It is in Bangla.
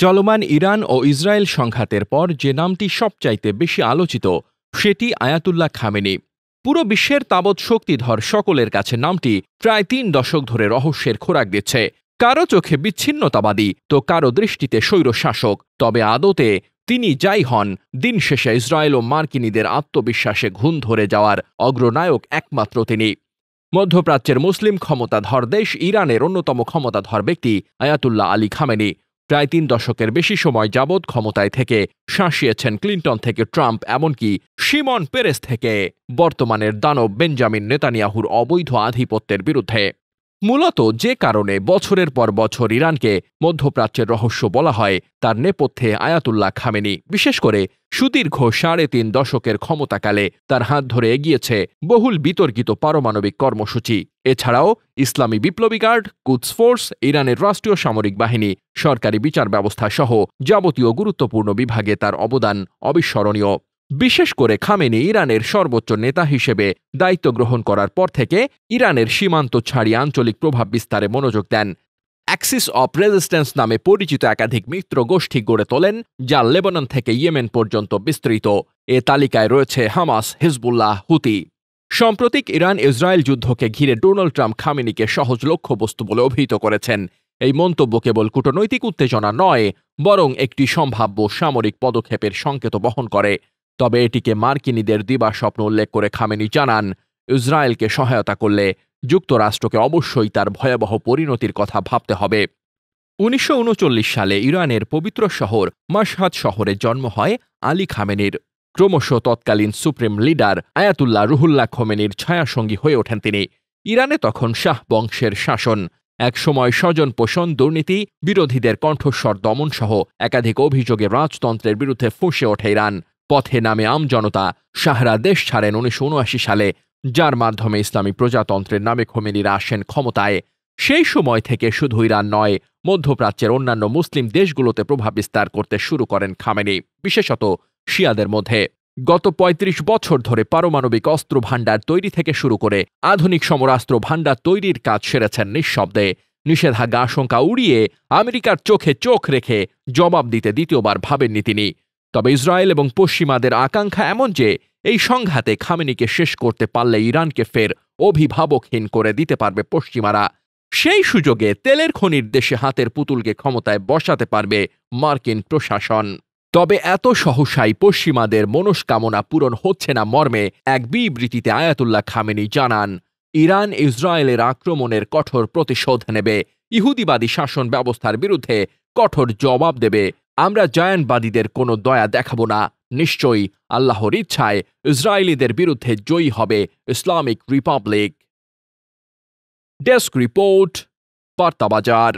চলমান ইরান ও ইসরায়েল সংঘাতের পর যে নামটি সবচাইতে বেশি আলোচিত সেটি আয়াতুল্লাহ খামেনি। পুরো বিশ্বের তাবৎ শক্তিধর সকলের কাছে নামটি প্রায় ৩ দশক ধরে রহস্যের খোরাক দিচ্ছে। কারো চোখে বিচ্ছিন্নতাবাদী তো কারো দৃষ্টিতে স্বৈরশাসক, তবে আদতে তিনি যাই হন, দিন শেষে ইসরায়েল ও মার্কিনীদের আত্মবিশ্বাসে ঘুণ ধরে যাওয়ার অগ্রনায়ক একমাত্র তিনি। মধ্যপ্রাচ্যের মুসলিম ক্ষমতাধর দেশ ইরানের অন্যতম ক্ষমতাধর ব্যক্তি আয়াতুল্লাহ আলী খামেনি প্রায় ৩ দশকের বেশি সময় যাবৎ ক্ষমতায় থেকে শাসিয়েছেন ক্লিন্টন থেকে ট্রাম্প, এমনকি শিমন পেরেস থেকে বর্তমানের দানব বেঞ্জামিন নেতানিয়াহুর অবৈধ আধিপত্যের বিরুদ্ধে। মূলত যে কারণে বছরের পর বছর ইরানকে মধ্যপ্রাচ্যের রহস্য বলা হয়, তার নেপথ্যে আয়াতুল্লাহ খামেনি। বিশেষ করে সুদীর্ঘ ৩.৫ দশকের ক্ষমতাকালে তার হাত ধরে এগিয়েছে বহুল বিতর্কিত পারমাণবিক কর্মসূচি। এছাড়াও ইসলামী বিপ্লবী গার্ড, কুদস ফোর্স, ইরানের রাষ্ট্রীয় সামরিক বাহিনী, সরকারি বিচার ব্যবস্থা সহ যাবতীয় গুরুত্বপূর্ণ বিভাগে তার অবদান অবিস্মরণীয়। বিশেষ করে খামেনি ইরানের সর্বোচ্চ নেতা হিসেবে দায়িত্ব গ্রহণ করার পর থেকে ইরানের সীমান্ত ছাড়িয়ে আঞ্চলিক প্রভাব বিস্তারে মনোযোগ দেন। অ্যাক্সিস অফ রেজিস্ট্যান্স নামে পরিচিত একাধিক মিত্র গোষ্ঠী গড়ে তোলেন, যা লেবানন থেকে ইয়েমেন পর্যন্ত বিস্তৃত। এ তালিকায় রয়েছে হামাস, হিজবুল্লাহ, হুতি। সাম্প্রতিক ইরান ইসরায়েল যুদ্ধকে ঘিরে ডোনাল্ড ট্রাম্প খামেনিকে সহজ লক্ষ্যবস্তু বলে অভিহিত করেছেন। এই মন্তব্য কেবল কূটনৈতিক উত্তেজনা নয়, বরং একটি সম্ভাব্য সামরিক পদক্ষেপের সংকেত বহন করে। তবে এটিকে মার্কিনীদের দিবাস্বপ্ন উল্লেখ করে খামেনি জানান, ইসরায়েলকে সহায়তা করলে যুক্তরাষ্ট্রকে অবশ্যই তার ভয়াবহ পরিণতির কথা ভাবতে হবে। ১৯৩৯ সালে ইরানের পবিত্র শহর মাশহাদ শহরে জন্ম হয় আলী খামেনির। ক্রমশ তৎকালীন সুপ্রিম লিডার আয়াতুল্লাহ রুহুল্লাহ খোমেনির ছায়াসঙ্গী হয়ে ওঠেন তিনি। ইরানে তখন শাহ বংশের শাসন। একসময় স্বজন পোষণ, দুর্নীতি, বিরোধীদের কণ্ঠস্বর দমন সহ একাধিক অভিযোগে রাজতন্ত্রের বিরুদ্ধে ফুঁসে ওঠে ইরান। পথে নামে আমজনতা। শাহরা দেশ ছাড়েন ১৯৭৯ সালে, যার মাধ্যমে ইসলামী প্রজাতন্ত্রের নামে খোমেনিরা আসেন ক্ষমতায়। সেই সময় থেকে শুধু ইরান নয়, মধ্যপ্রাচ্যের অন্যান্য মুসলিম দেশগুলোতে প্রভাব বিস্তার করতে শুরু করেন খামেনি, বিশেষত শিয়াদের মধ্যে। গত ৩৫ বছর ধরে পারমাণবিক অস্ত্র ভাণ্ডার তৈরি থেকে শুরু করে আধুনিক সমরাস্ত্র ভাণ্ডার তৈরির কাজ সেরেছেন নিঃশব্দে। নিষেধাজ্ঞা আশঙ্কা উড়িয়ে আমেরিকার চোখে চোখ রেখে জবাব দিতে দ্বিতীয়বার ভাবেননি তিনি। তবে ইসরায়েল এবং পশ্চিমাদের আকাঙ্ক্ষা এমন যে এই সংঘাতে খামেনিকে শেষ করতে পারলে ইরানকে ফের অভিভাবকহীন করে দিতে পারবে পশ্চিমারা। সেই সুযোগে তেলের খনির দেশে হাতের পুতুলকে ক্ষমতায় বসাতে পারবে মার্কিন প্রশাসন। তবে এত সহসাই পশ্চিমাদের মনস্কামনা পূরণ হচ্ছে না মর্মে এক বিবৃতিতে আয়াতুল্লাহ খামেনি জানান, ইরান ইসরায়েলের আক্রমণের কঠোর প্রতিশোধ নেবে, ইহুদিবাদী শাসন ব্যবস্থার বিরুদ্ধে কঠোর জবাব দেবে। আমরা জায়ানবাদীদের কোনো দয়া দেখাবো না। নিশ্চয়ই আল্লাহর ইচ্ছায় ইসরায়েলিদের বিরুদ্ধে জয়ী হবে ইসলামিক রিপাবলিক। ডেস্ক রিপোর্ট, বার্তা বাজার।